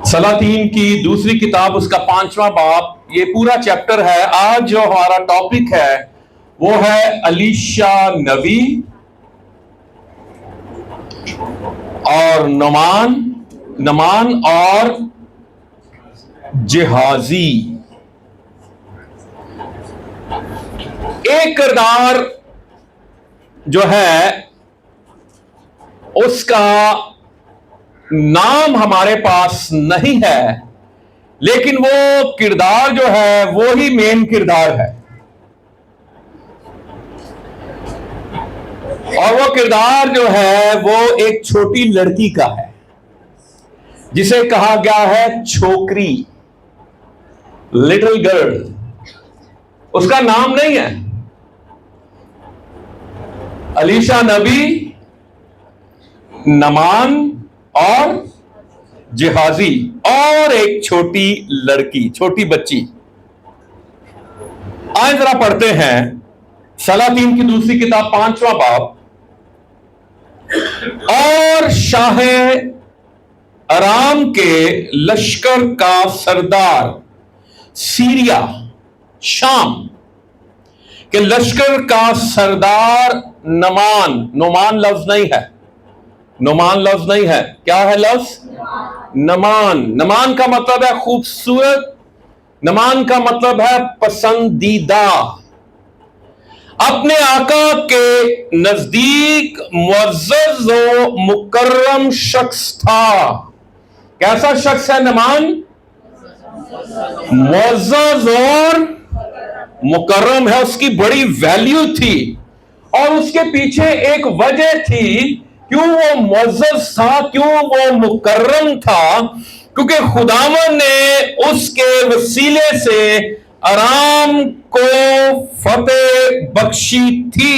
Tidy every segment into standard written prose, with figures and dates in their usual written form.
सलातीन की दूसरी किताब, उसका 5वां बाब, ये पूरा चैप्टर है। आज जो हमारा टॉपिक है वो है अलीशा नबी और नमान और जिहाजी। एक किरदार जो है उसका नाम हमारे पास नहीं है, लेकिन वो किरदार जो है वो ही मेन किरदार है। और वो किरदार जो है वो एक छोटी लड़की का है जिसे कहा गया है छोकरी, लिटिल गर्ल। उसका नाम नहीं है। अलीशा नबी, नमान और जिहाजी, और एक छोटी लड़की, छोटी बच्ची। आज जरा पढ़ते हैं सलातीन की दूसरी किताब 5वां बाब। और शाह अराम के लश्कर का सरदार, सीरिया शाम के लश्कर का सरदार नोमान लफ्ज नहीं है, नोमान लफ्ज नहीं है। क्या है लफ्ज? नमान का मतलब है खूबसूरत, नमान का मतलब है पसंदीदा। अपने आका के नजदीक मुअज़्ज़ज़ व मुकर्रम शख्स था। कैसा शख्स है नमान? मुअज़्ज़ज़ और मुकर्रम है, उसकी बड़ी वैल्यू थी। और उसके पीछे एक वजह थी क्यों वो मुअज़्ज़ज़ था, क्यों वो मुकर्रम था, क्योंकि खुदावन ने उसके वसीले से अराम को फतेह बख्शी थी।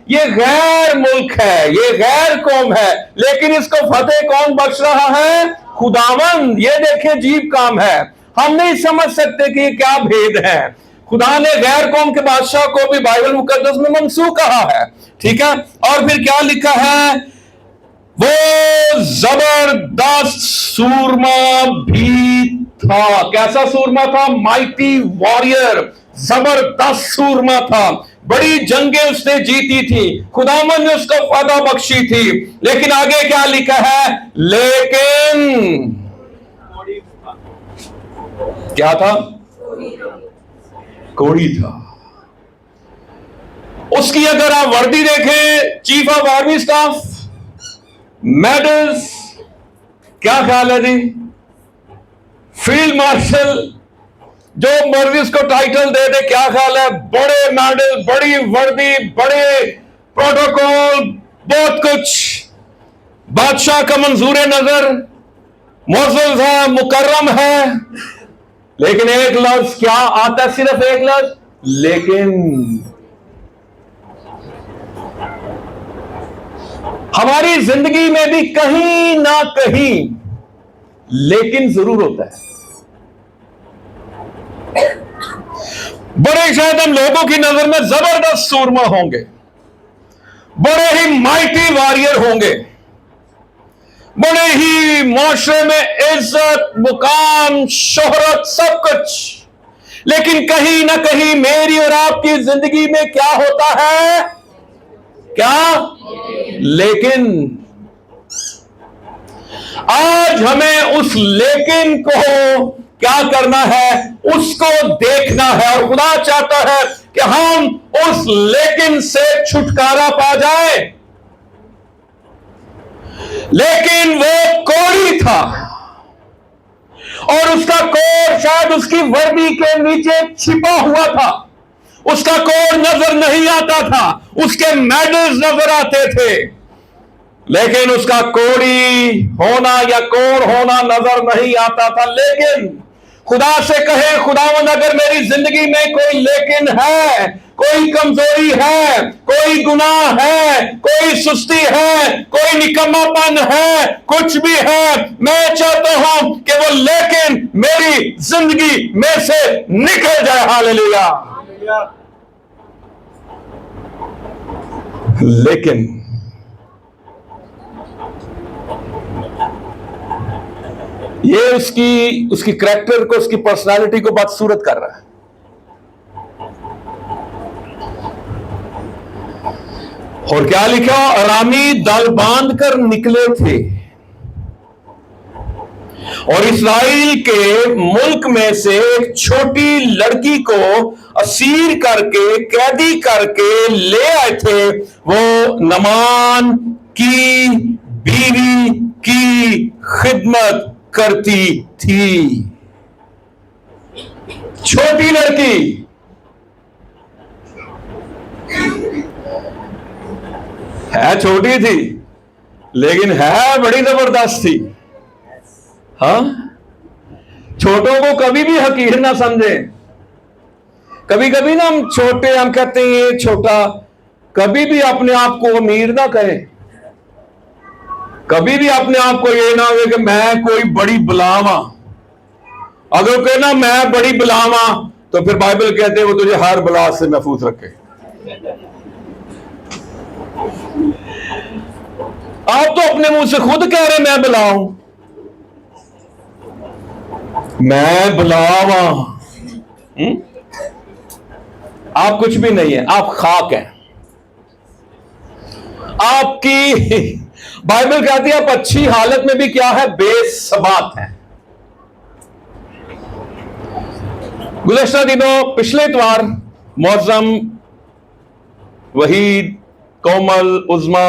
ये गैर मुल्क है, ये गैर कौम है, लेकिन इसको फतेह कौन बख्श रहा है? खुदावन। ये देखें अजीब काम है, हम नहीं समझ सकते कि ये क्या भेद है। खुदा ने गैर कौम के बादशाह को भी बाइबल मुकद्दस में मंसूख कहा है, ठीक है। और फिर क्या लिखा है? वो जबरदस्त सूरमा भी था। कैसा सूरमा था? माइटी वॉरियर, जबरदस्त सूरमा था। बड़ी जंगें उसने जीती थी, खुदावन ने उसको फतह बख्शी थी। लेकिन आगे क्या लिखा है? लेकिन क्या था? कोड़ी था। उसकी अगर आप वर्दी देखें, chief of army staff, medals, क्या ख्याल है जी? फील्ड मार्शल, जो मर्जी उसको टाइटल दे दे, क्या ख्याल है? बड़े मेडल, बड़ी वर्दी, बड़े प्रोटोकॉल, बहुत कुछ। बादशाह का मंजूर नजर, मुअज़्ज़ज़ है, मुकर्रम है। लेकिन एक लफ्ज क्या आता है? सिर्फ एक लफ्ज, लेकिन। हमारी जिंदगी में भी कहीं ना कहीं लेकिन जरूर होता है। बड़े शायद हम लोगों की नजर में जबरदस्त सूरमा होंगे, बड़े ही माइटी वॉरियर होंगे, बड़े ही माशरे में इज्जत, मुकाम, शोहरत, सब कुछ। लेकिन कहीं ना कहीं मेरी और आपकी जिंदगी में क्या होता है? क्या? लेकिन। आज हमें उस लेकिन को क्या करना है? उसको देखना है। और खुदा चाहता है कि हम उस लेकिन से छुटकारा पा जाए। लेकिन वो कोढ़ी था और उसका कोर शायद उसकी वर्दी के नीचे छिपा हुआ था। उसका कोर नजर नहीं आता था, उसके मेडल्स नजर आते थे, लेकिन उसका कोड़ी होना या कोर होना नजर नहीं आता था। लेकिन खुदा से कहे, खुदावंद अगर मेरी जिंदगी में कोई लेकिन है, कोई कमजोरी है, कोई गुनाह है, कोई सुस्ती है, कोई निकम्मापन है, कुछ भी है, मैं चाहता हूं कि वो लेकिन मेरी जिंदगी में से निकल जाए। हालेलुया। लेकिन ये उसकी करैक्टर को, उसकी पर्सनालिटी को बदसूरत कर रहा है। और क्या लिखा? अरामी दल बांध कर निकले थे और इस्राएल के मुल्क में से एक छोटी लड़की को असीर करके, कैदी करके ले आए थे। वो नमान की बीवी की खिदमत करती थी। छोटी लड़की है, छोटी थी लेकिन है बड़ी जबरदस्त थी। हाँ, छोटों को कभी भी हकीर ना समझें। कभी कभी ना हम छोटे, हम कहते हैं ये छोटा, कभी भी अपने आप को अमीर ना करें। कभी भी अपने आप को ये ना हो कि मैं कोई बड़ी बलावा। अगर कहना मैं बड़ी बलावा तो फिर बाइबल कहते हैं वो तुझे हर बला से महफूज रखे। आप तो अपने मुंह से खुद कह रहे मैं बला हूं, मैं बलावा। आप कुछ भी नहीं है, आप खाक हैं। आपकी बाइबल कहती है आप अच्छी हालत में भी क्या है? बेसबात है। गुज़श्ता दिनों, पिछले इतवार मौज़म, वहीद, कोमल, उज़मा,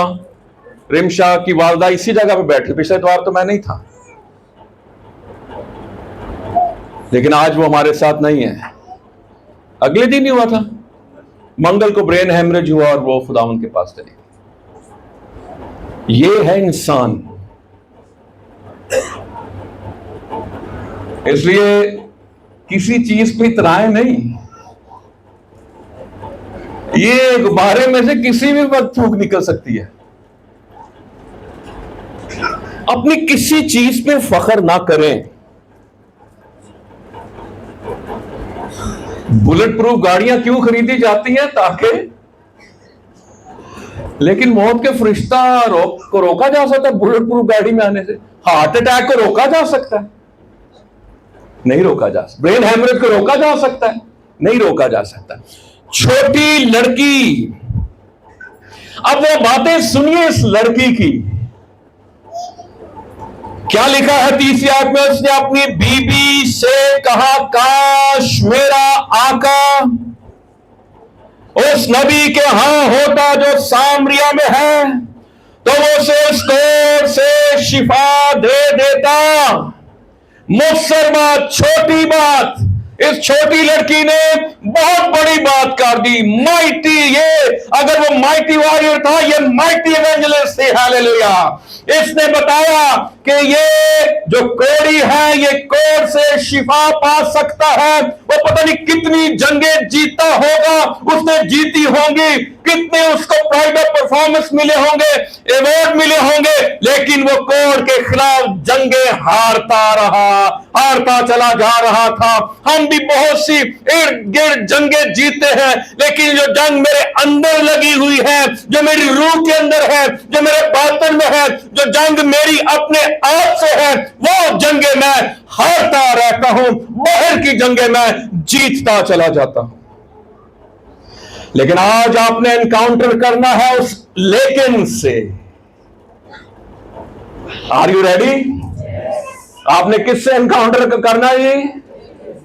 रिमशा की वालदा इसी जगह पे बैठी। पिछले इतवार तो मैं नहीं था, लेकिन आज वो हमारे साथ नहीं है। अगले दिन ही हुआ था, मंगल को ब्रेन हेमरेज हुआ और वो खुदावंद के पास चली। ये है इंसान। इसलिए किसी चीज पे इतराए नहीं। ये गुब्बारे में से किसी भी वक्त फूंक निकल सकती है। अपनी किसी चीज पे फख्र ना करें। बुलेट प्रूफ गाड़ियां क्यों खरीदी जाती हैं? ताकि, लेकिन मौत के फरिश्ता को रोका जा सकता है बुलेट प्रूफ गाड़ी में आने से? हार्ट अटैक को रोका जा सकता है? नहीं रोका जा सकता। ब्रेन हेमरेज को रोका जा सकता है? नहीं रोका जा सकता। छोटी लड़की, अब वो बातें सुनिए इस लड़की की। क्या लिखा है 30 आयत में? उसने अपनी बीबी से कहा, काश मेरा आका उस नबी के यहां होता जो सामरिया में है, तो वो उसे उस कोढ़ से शिफा दे देता। मुख्तसर बात, छोटी बात, इस छोटी लड़की ने बहुत बड़ी बात कर दी। माइटी, ये अगर वो माइटी वॉरियर था, ये माइटी एवेंजलिस्ट थी। हालेलुया। इसने बताया कि ये जो कोड़ी है, ये कोड़ से शिफा पा सकता है। वो पता नहीं कितनी जंगें जीता होगा, उसने जीती होंगी, कितने उसको प्राइड ऑफ परफॉर्मेंस मिले होंगे, अवार्ड मिले होंगे, लेकिन वो कोड़ के खिलाफ जंगे हारता रहा, हारता चला जा रहा था। हम भी बहुत सी इर्द गिर्द जंगे जीते हैं, लेकिन जो जंग मेरे अंदर लगी हुई है, जो मेरी रूह के अंदर है, जो मेरे बातन में है, जो जंग मेरी अपने आप से है, वो जंगे मैं हारता रहता हूं। बाहर की जंगे मैं जीतता चला जाता हूं। लेकिन आज आपने एनकाउंटर करना है उस लेकिन से। Are you ready? आपने किससे एनकाउंटर करना है?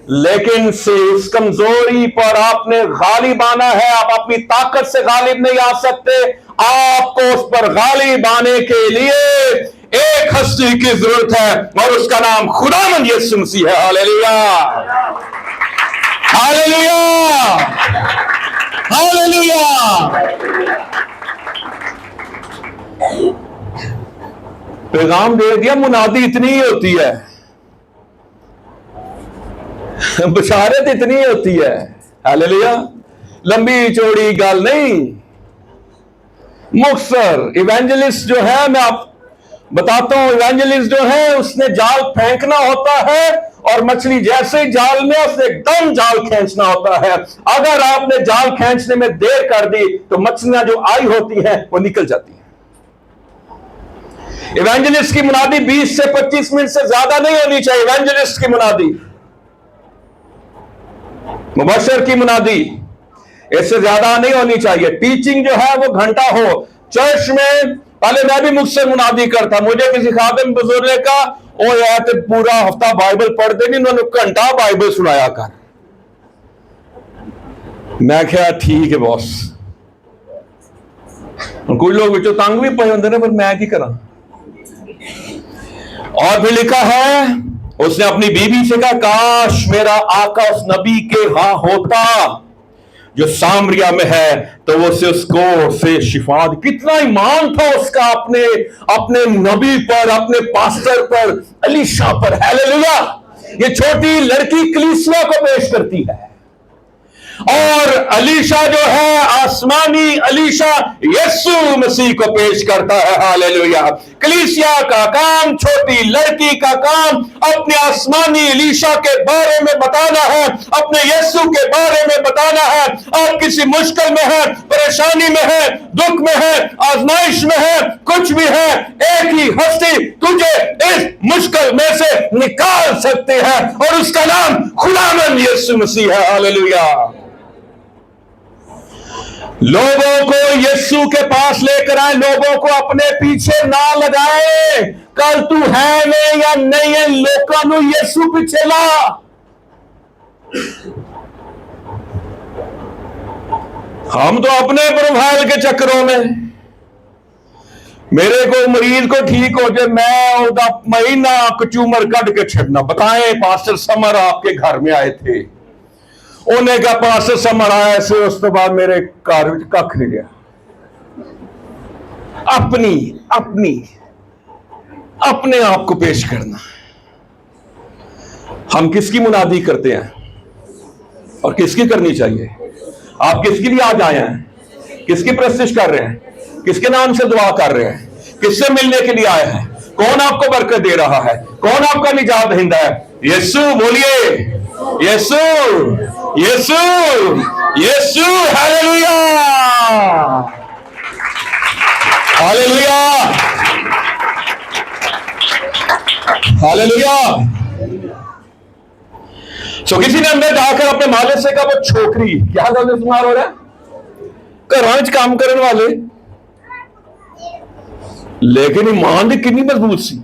लेकिन से। उस कमजोरी पर आपने गालिब आना है। आप अपनी ताकत से गालिब नहीं आ सकते। आपको उस पर गालिब आने के लिए एक हस्ती की जरूरत है और उसका नाम खुदावंद यीशु मसीह है। Hallelujah, hallelujah, hallelujah. पैगाम दे दिया, मुनादी इतनी ही होती है, बशारत इतनी होती है। हालेलुया। लंबी चौड़ी गल नहीं। मुख्तसर इवेंजलिस्ट जो है, मैं आप बताता हूं, इवेंजलिस्ट जो है उसने जाल फेंकना होता है और मछली जैसे जाल में, उसने एकदम जाल खींचना होता है। अगर आपने जाल खींचने में देर कर दी तो मछलियां जो आई होती हैं वो निकल जाती हैं। इवेंजलिस्ट की मुनादी 20 से 25 मिनट से ज्यादा नहीं होनी चाहिए। इवेंजलिस्ट की मुनादी, मुबशर की मुनादी इससे ज्यादा नहीं होनी चाहिए। टीचिंग जो है वो घंटा हो। चर्च में पहले मैं भी मुझसे मुनादी करता, मुझे किसी खादिम बुजुर्ग ने कहा, ओ यार तो पूरा हफ्ता बाइबल पढ़ते नहीं, उन्होंने घंटा बाइबल सुनाया कर। मैं क्या ठीक है बॉस। कुछ लोग जो तंग भी पे होंगे ना, पर मैं की करा। और भी लिखा है, उसने अपनी बीवी से कहा, काश मेरा आका उस नबी के यहां होता जो सामरिया में है, तो वो से उसको से शिफा। कितना ईमान था उसका अपने अपने नबी पर, अपने पास्टर पर, अलीशा पर। हालेलुया। ये छोटी लड़की कलीसिया को पेश करती है, और अलीशा जो है आसमानी अलीशा यीशु मसीह को पेश करता है। हालेलुया। कलीसिया का काम, छोटी लड़की का काम अपने आसमानी अलीशा के बारे में बताना है, अपने यीशु के बारे में बताना है। आप किसी मुश्किल में है, परेशानी में है, दुख में है, आजमाइश में है, कुछ भी है, एक ही हस्ती तुझे इस मुश्किल में से निकाल सकते हैं, और उसका नाम खुदावंद यीशु मसीह है। हालेलुया। लोगों को यीशु के पास लेकर आए, लोगों को अपने पीछे ना लगाए। कल तू है में या नहीं है, लोगों को यीशु पीछे ला। हम तो अपने प्रोफाइल के चक्करों में, मेरे को मरीज को ठीक हो जाए, मैं उसका महीना कचूमर कट के छड़ना। बताएं, पास्टर समर आपके घर में आए थे, उन्हें कहा पास्टर समर आया से, उस तो बाद मेरे घर कख नहीं गया। अपनी अपनी अपने आप को पेश करना। हम किसकी मुनादी करते हैं और किसकी करनी चाहिए? आप किसके लिए आज आए हैं? किसकी प्रस्तिश कर रहे हैं? किसके नाम से दुआ कर रहे हैं? किससे मिलने के लिए आए हैं? कौन आपको बरकत दे रहा है? कौन आपका निजात दहिंदा है? यीशु। बोलिए Yeshu, Yeshu, Yeshu. Hallelujah, hallelujah, hallelujah. So किसी ने अंदर जाकर अपने मालिक से कहा, वो छोकरी क्या इस्तेमाल हो रहा है, घरों में काम करने वाले, लेकिन ईमान की कितनी मजबूत सी।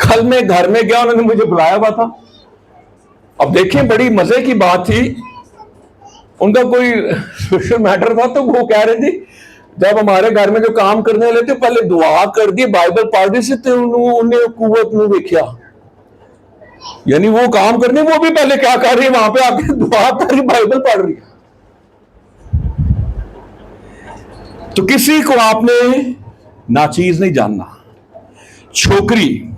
कल मैं घर में गया, उन्होंने मुझे बुलाया हुआ था। अब देखें, बड़ी मजे की बात थी, उनका कोई सोशल मैटर था, तो वो कह रहे थे जब हमारे घर में जो काम करने वाले थे पहले दुआ कर दी, बाइबल पढ़ रही से, तो उन्हें कुवत नहीं देखा। यानी वो काम करने, वो भी पहले क्या कर रही है, वहां पे आके दुआ कर रही, बाइबल पढ़ रही है। तो किसी को आपने नाचीज नहीं जानना। छोकरी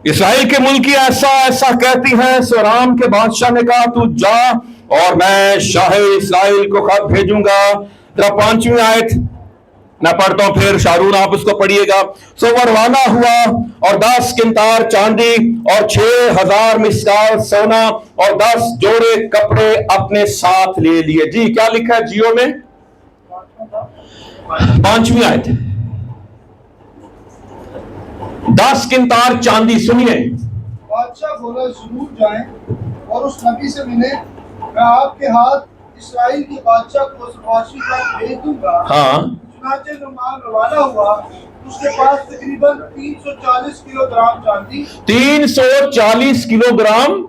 इस्राएल के मुल्क की ऐसा ऐसा कहती है, सो राम के बादशाह ने कहा, तू जा और मैं शाह इस्राएल को खत भेजूंगा। तेरा 5वीं आयत मैं पढ़ता हूं, फिर शारून आप उसको पढ़िएगा। सो वो रवाना हुआ और 10 किंतार चांदी और 6000 मिस्काल सोना और 10 जोड़े कपड़े अपने साथ ले लिए। जी क्या लिखा है जियो में? 5वीं आयत, 10 किंतार चांदी। सुनिए, बादशाह बोला, जरूर जाएं और उस नबी से मिले। मैं आपके हाथ इस्राएल के बादशाह को सिपाही का भेज दूंगा। हाँ, चुनाचे नुमान रवाना हुआ, उसके पास तकरीबन 340 किलोग्राम चांदी। 340 किलोग्राम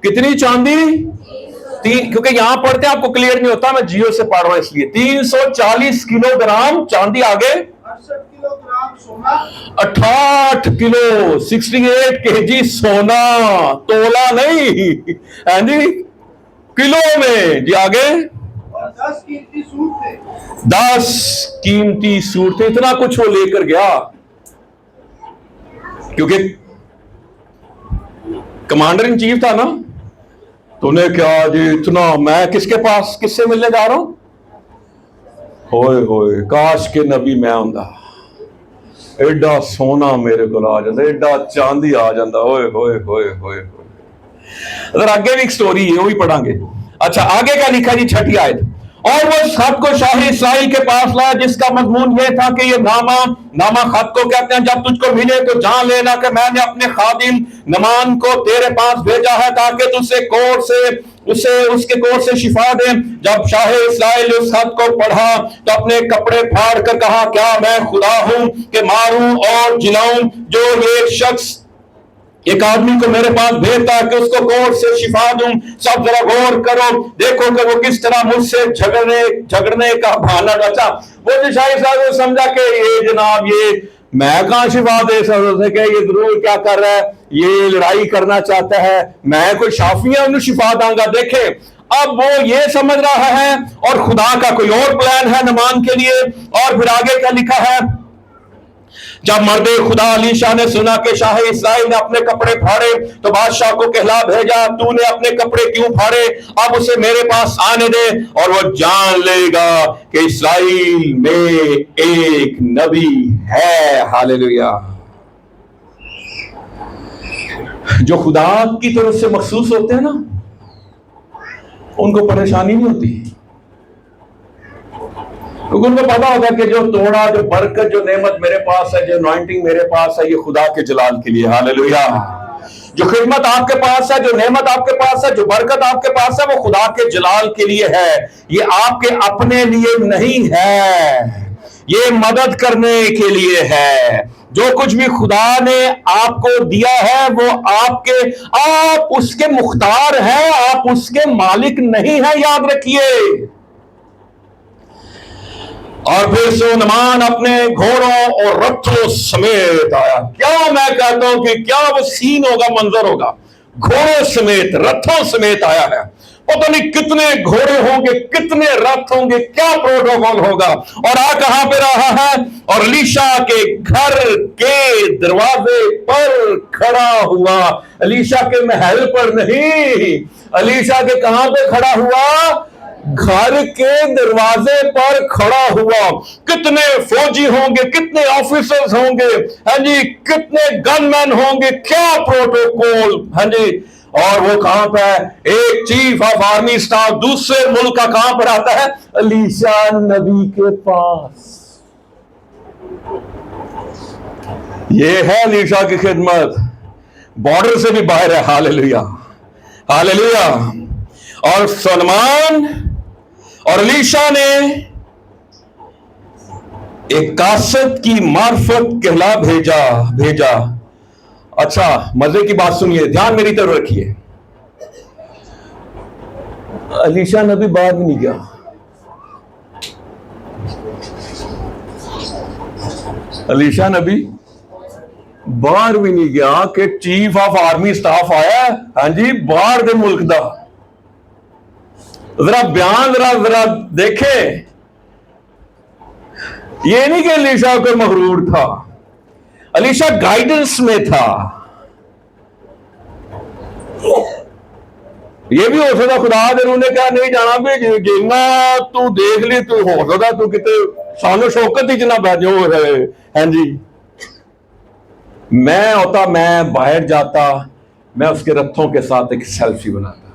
कितनी चांदी? क्योंकि यहां पढ़ते आपको क्लियर नहीं होता, मैं जियो से पढ़ रहा हूं इसलिए। 340 किलोग्राम चांदी। आगे 68 किलोग्राम सोना। 68 किलो 68 केजी सोना, तोला नहीं है जी, किलो में जी। आगे और 10 कीमती सूट थे। 10 कीमती सूट थे। इतना कुछ वो लेकर गया क्योंकि कमांडर इन चीफ था ना। तूने क्या जी इतना, मैं किसके पास किससे मिलने जा रहा हूं? होए होए, काश के नबी मैं हुंदा, एडा सोना मेरे को आ जाता, एडा चांदी आ जाता। होए होए होए होए। अगर आगे भी एक स्टोरी है, वो भी पढ़ांगे। अच्छा, आगे क्या लिखा जी? 6ठी आयत, और वो उस खत को शाही इस्राइल के पास लाया, जिसका मजमून ये था कि ये नामा खत को कहते हैं, जब तुझको मिले तो जान लेना कि मैंने अपने खादिम नमान को तेरे पास भेजा है ताकि तुझसे कोर से उसके कोर से शिफा दे। जब शाह इस्राइल उस खत को पढ़ा तो अपने कपड़े फाड़ कर कहा, क्या मैं खुदा हूं कि मारूं और जिलाऊं, जो ये शख्स एक आदमी को मेरे पास भेजता है कि उसको कोर से शिफा दूं। सब जरा गौर करो, देखो कि वो किस तरह मुझसे झगड़ने का बहाना रचा। वो जो शाही साहब समझा कि ये जनाब, ये मैं कहां शिफा दे सकता कि ये जरूर क्या कर रहा है, ये लड़ाई करना चाहता है, मैं कोई शाफिया उन्हें शिफा दूंगा। देखे, अब वो ये समझ रहा है और खुदा का कोई और प्लान है नमान के लिए। और फिर आगे क्या लिखा है, जब मर्दे खुदा अलीशा ने सुना कि शाह इस्राइल ने अपने कपड़े फाड़े तो बादशाह को कहला भेजा, तूने अपने कपड़े क्यों फाड़े, अब उसे मेरे पास आने दे और वो जान लेगा कि इस्राइल में एक नबी है। हालेलुया। जो खुदा की तरफ से मखसूस होते हैं ना, उनको परेशानी नहीं होती, क्योंकि उनको पता होता है कि जो तोड़ा, जो बरकत, जो नेमत मेरे पास है, जो अनॉइंटिंग मेरे पास है, ये खुदा के जलाल के लिए। हालेलुया। जो खिदमत आपके पास है, जो नेमत आपके पास है, जो बरकत आपके पास है, वो खुदा के जलाल के लिए है। ये आपके अपने लिए नहीं है, ये मदद करने के लिए है। जो कुछ भी खुदा ने आपको दिया है वो आप उसके मुख्तार हैं, आप उसके मालिक नहीं हैं, याद रखिए। और फिर सोनमान अपने घोड़ों और रथों समेत आया। क्या मैं कहता हूं कि क्या वो सीन होगा, मंजर होगा, घोड़ों समेत, रथों समेत आया है। पता नहीं कितने घोड़े होंगे, कितने रथ होंगे, क्या प्रोटोकॉल होगा। और आ कहां पे रहा है, और अलीशा के घर के दरवाजे पर खड़ा हुआ। अलीशा के महल पर नहीं, अलीशा के कहां पे खड़ा हुआ, घर के दरवाजे पर खड़ा हुआ। कितने फौजी होंगे, कितने ऑफिसर्स होंगे, हाँ जी, कितने गनमैन होंगे, क्या प्रोटोकॉल, हाँ जी। और वो कहां पर है, एक चीफ ऑफ आर्मी स्टाफ दूसरे मुल्क का कहां पर आता है, अलीशा नबी के पास। ये है अलीशा की खिदमत, बॉर्डर से भी बाहर है। Hallelujah, hallelujah. और सलमान और अलीशा ने एक कासत की मार्फत कहला भेजा। अच्छा, मजे की बात सुनिए, ध्यान मेरी तरफ रखिए। अलीशा नबी बाहर भी नहीं गया, अलीशा नबी बाहर भी नहीं गया कि चीफ ऑफ आर्मी स्टाफ आया, हाँ जी, बाहर के मुल्क दा। जरा बयान जरा देखे। ये नहीं कि अलीशा को मगरूर था, अलीशा गाइडेंस में था। ये भी हो सकता खुदा ने उन्हें क्या नहीं जाना भी, जिन्ना तू देख ली, तू हो सकता तू कितने सानो शौकत ही जना बैठो है। हाँ जी, मैं होता, मैं बाहर जाता, मैं उसके रथों के साथ एक सेल्फी बनाता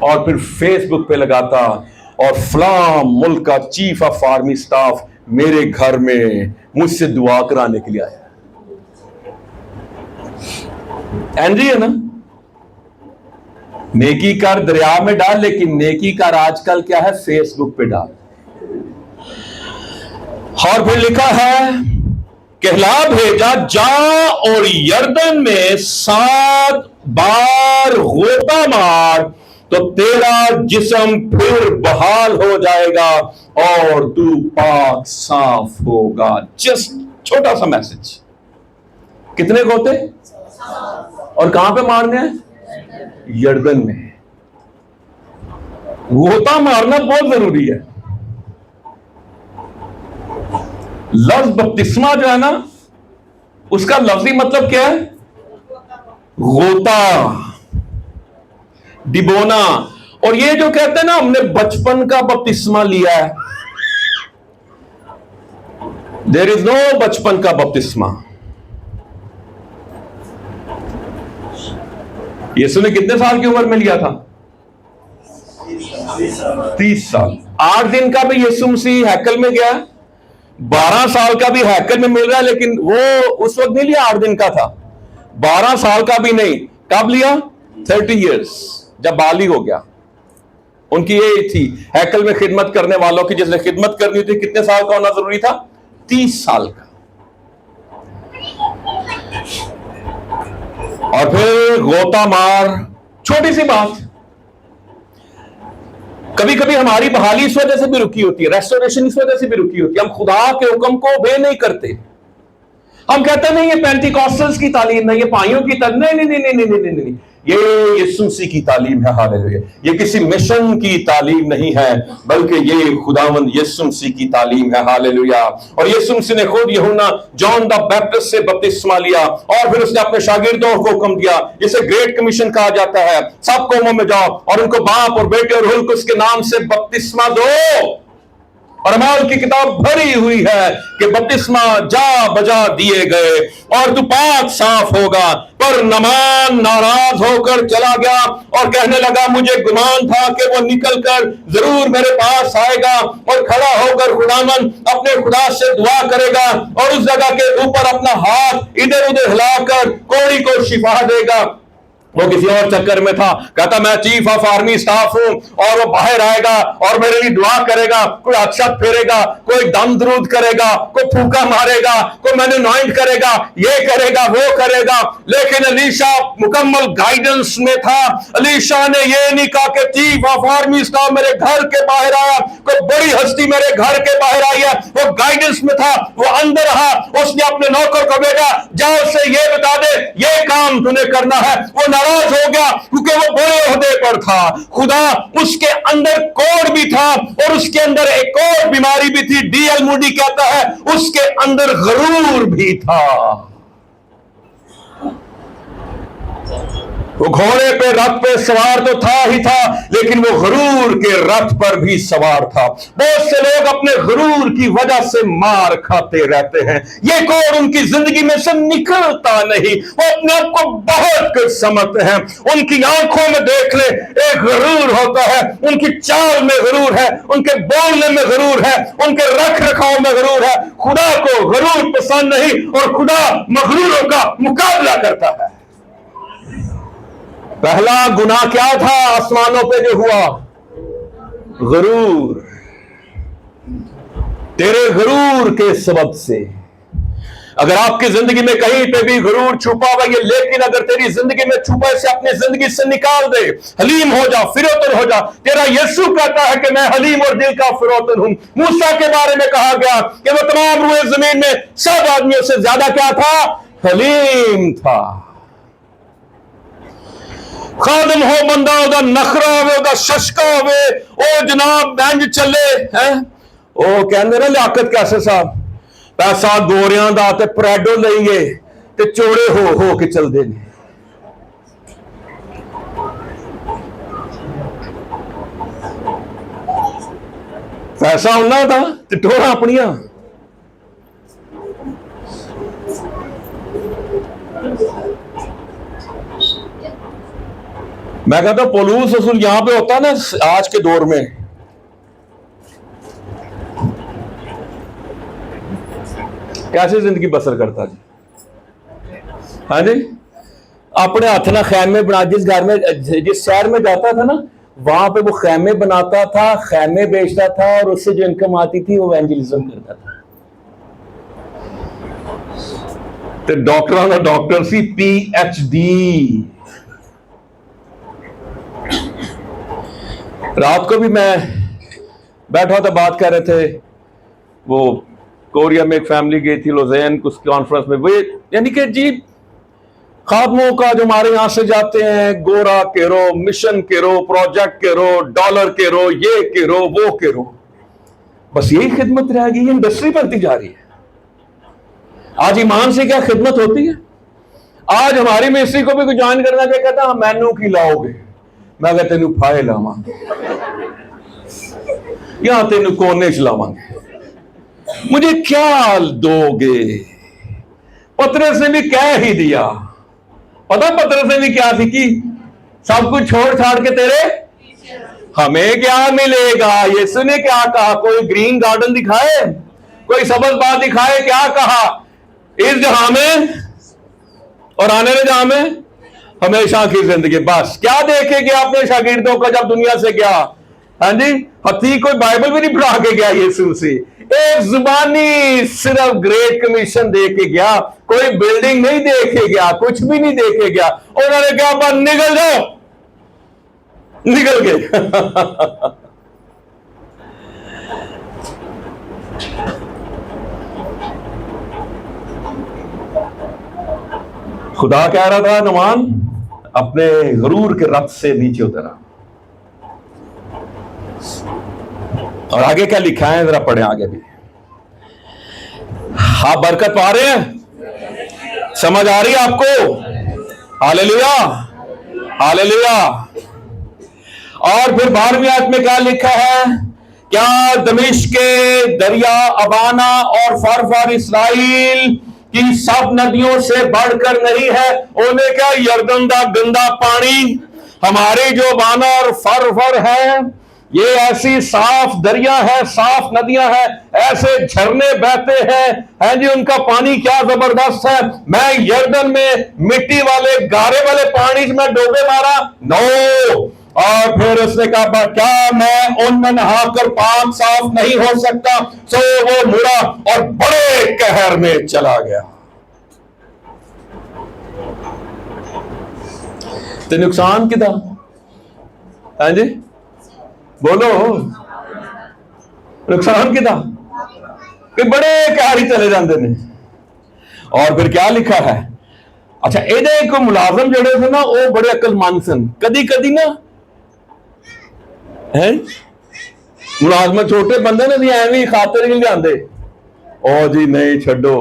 और फिर फेसबुक पे लगाता, और फलां मुल्क का चीफ ऑफ आर्मी स्टाफ मेरे घर में मुझसे दुआ कराने के लिए आया। एनजी है ना, नेकी कर दरिया में डाल, लेकिन नेकी कर आजकल क्या है, फेसबुक पे डाल। और फिर लिखा है, कहला भेजा, जा और यर्दन में 7 बार गोता मार तो तेरा जिस्म फिर बहाल हो जाएगा और तू पाक साफ होगा। जस्ट छोटा सा मैसेज। कितने गोते और कहां पे मारने हैं, यर्दन में। गोता मारना बहुत जरूरी है। लफ्ज बपतिस्मा जो है ना, उसका लफ्जी मतलब क्या है, गोता, डिबोना। और ये जो कहते हैं ना, हमने बचपन का बपतिस्मा लिया है, देयर इज नो बचपन का बपतिस्मा। यीशु ने कितने साल की उम्र में लिया था, 30 साल। 8 दिन का भी यीशु मसीह हैकल में गया, 12 साल का भी हैकल में मिल रहा है, लेकिन वो उस वक्त नहीं लिया 8 दिन का था, 12 साल का भी नहीं। कब लिया? 30 इयर्स, जब बालिग हो गया। उनकी ये थी हैकल में खिदमत करने वालों की, जिसने खिदमत करनी थी कितने साल का होना जरूरी था? 30 साल का। और फिर गोता मार। छोटी सी बात, कभी कभी हमारी बहाली इस वजह से भी रुकी होती है, रेस्टोरेशन इस वजह से भी रुकी होती है, हम खुदा के हुक्म को obey नहीं करते। हम कहते नहीं ये पेंटिकॉस्टल्स की तालीम नहीं, ये पाइयों की तालीम नहीं, नहीं, नहीं, नहीं, नहीं, नहीं, नहीं, ये यीशु मसीह की तालीम है। हालेलुया। ये किसी मिशन की तालीम नहीं है, बल्कि ये खुदावंद यीशु मसीह की तालीम है। हालेलुया। और यीशु मसीह ने खुद यूहन्ना जॉन द बैप्टिस्ट से बपतिस्मा लिया, और फिर उसने अपने शागिर्दों को हुक्म दिया, जिसे ग्रेट कमीशन कहा जाता है, सब कौमों में जाओ और उनको बाप और बेटे और रूह कुद्स के नाम से बपतिस्मा दो। और अमाल की किताब भरी हुई है कि बपतिस्मा जा बजा दिए गए और तू पाक साफ होगा। पर नमान नाराज होकर चला गया और कहने लगा, मुझे गुमान था कि वो निकलकर जरूर मेरे पास आएगा और खड़ा होकर खुदावन अपने खुदा से दुआ करेगा और उस जगह के ऊपर अपना हाथ इधर उधर हिलाकर कोढ़ी को शिफा देगा। वो किसी और चक्कर में था, कहता मैं चीफ ऑफ आर्मी स्टाफ हूं, और वो बाहर आएगा और मेरे लिए दुआ करेगा, कोई अक्षत फेरेगा, कोई दम दरूद करेगा, कोई फूका मारेगा, कोई मैंने नॉइंट करेगा, ये करेगा वो करेगा। लेकिन अलीशा मुकम्मल गाइडेंस में था। अलीशा ने ये नहीं कहा कि चीफ ऑफ आर्मी स्टाफ मेरे घर के बाहर आया, कोई बड़ी हस्ती मेरे घर के बाहर आई है। वो गाइडेंस में था, वो अंदर रहा। उसने अपने नौकर को भेजा, जाओ उससे ये बता दे ये काम तूने करना है। वो नाराज हो गया क्योंकि वो बड़े ओहदे पर था। खुदा उसके अंदर कोढ़ भी था और उसके अंदर एक और बीमारी भी थी। D.L. मूडी कहता है उसके अंदर गरूर भी था। वो घोड़े पे रथ पे सवार तो था ही था, लेकिन वो गरूर के रथ पर भी सवार था। बहुत से लोग अपने गरूर की वजह से मार खाते रहते हैं। ये कोढ़ उनकी जिंदगी में से निकलता नहीं। वो अपने आप को बहुत कुछ समझते हैं। उनकी आंखों में देख ले एक गरूर होता है, उनकी चाल में गरूर है, उनके बोलने में गरूर है, उनके रख रखाव में गरूर है। खुदा को गरूर पसंद नहीं और खुदा मगरूरों का मुकाबला करता है। पहला गुनाह क्या था आसमानों पे जो हुआ? गरूर। तेरे गरूर के सबब से अगर आपकी जिंदगी में कहीं पे भी गरूर छुपा हुआ है, लेकिन अगर तेरी जिंदगी में छुपा है, इसे अपनी जिंदगी से निकाल दे। हलीम हो जा, फिरौतन हो जा। तेरा यीशु कहता है कि मैं हलीम और दिल का फिरौतन हूं। मूसा के बारे में कहा गया कि वो तमाम रूए जमीन में सब आदमियों से ज्यादा क्या था? हलीम था। खादम हो, बंदा होगा, नखरा होगा, शशका होवे, ओ जनाब बैंज चले हैं। ओ कहते ना लियाकत कैसे साहब, पैसा गोरियां दा ते परेडो लेंगे ते चोड़े हो के चलते हैं। पैसा उन्ना था ते टोरा अपनिया। मैं कहता पौलुस रसूल यहां पे होता ना आज के दौर में, कैसे जिंदगी बसर करता जी? हाँ जी, अपने हाथ ना खैमे बना, जिस घर में जिस शहर में जाता था ना वहां पे वो खैमे बनाता था, खैमे बेचता था और उससे जो इनकम आती थी वो एवेंजलिज्म करता था। तो डॉक्टर का डॉक्टर सी PhD। रात को भी मैं बैठा था, बात कर रहे थे, वो कोरिया में एक फैमिली गई थी लोजेन कुछ कॉन्फ्रेंस में। वो यानी कि जी खादमों का जो हमारे यहां से जाते हैं, गोरा केरो, मिशन केरो, प्रोजेक्ट केरो, डॉलर केरो, ये केरो वो केरो, बस यही खिदमत रह गई। इंडस्ट्री बनती जा रही है। आज ईमान से क्या खिदमत होती है? आज हमारी मिस्ट्री को भी ज्वाइन करना क्या कहता है, मैनू की लाओगे? मैं कहता तेन फाए लावांगे या तेन कोने चलावांगे, मुझे क्या दोगे? पतरस ने भी कह ही दिया। पता पतरस ने भी क्या थी कि सब कुछ छोड़ छाड़ के तेरे हमें क्या मिलेगा? यीशु ने क्या कहा? कोई ग्रीन गार्डन दिखाए, कोई सबज बाग दिखाए? क्या कहा? इस जहां में और आने वाले जहां में हमेशा की जिंदगी। बस क्या देखेंगे अपने शागिर्दों को जब दुनिया से गया? हाँ जी, हथी कोई बाइबल भी नहीं पढ़ा के गया यीशु से, एक जुबानी सिर्फ ग्रेट कमीशन दे के गया, कोई बिल्डिंग नहीं देखे गया, कुछ भी नहीं देखे गया। उन्होंने कहा बस निकल जाओ, निकल गए। खुदा कह रहा था नुमान अपने गरूर के रथ से नीचे उतरा। और आगे क्या लिखा है जरा पढ़े आगे भी। आप बरकत पा रहे हैं? समझ आ रही है आपको? Hallelujah, hallelujah. और फिर 12वीं आयत में क्या लिखा है? क्या दमिश्क के दरिया अबाना और फरफर इसराइल की सब नदियों से बढ़कर नहीं है? उन्हें क्या यरदन का गंदा पानी, हमारी जो अबाना और फरफर है, ये ऐसी साफ दरिया है, साफ नदियां हैं, ऐसे झरने बहते हैं जी, उनका पानी क्या जबरदस्त है। मैं यरदन में मिट्टी वाले गारे वाले पानी में डोबे मारा? नो। और फिर उसने कहा क्या मैं उनमें नहाकर पाक साफ नहीं हो सकता? सो वो मुड़ा और बड़े कहर में चला गया। तो नुकसान कितना है जी? बोलो, नुकसान कितना? कि बड़े कहर ही चले जाते हैं। और फिर क्या लिखा है? अच्छा, ਇਹਦੇ को मुलाजम जड़े थे ना, वो बड़े अकलमंद सन। कदी कदी ना है मुलाजम छोटे बंदे ने एवं खातर नहीं लियाते। ओ जी नहीं छो।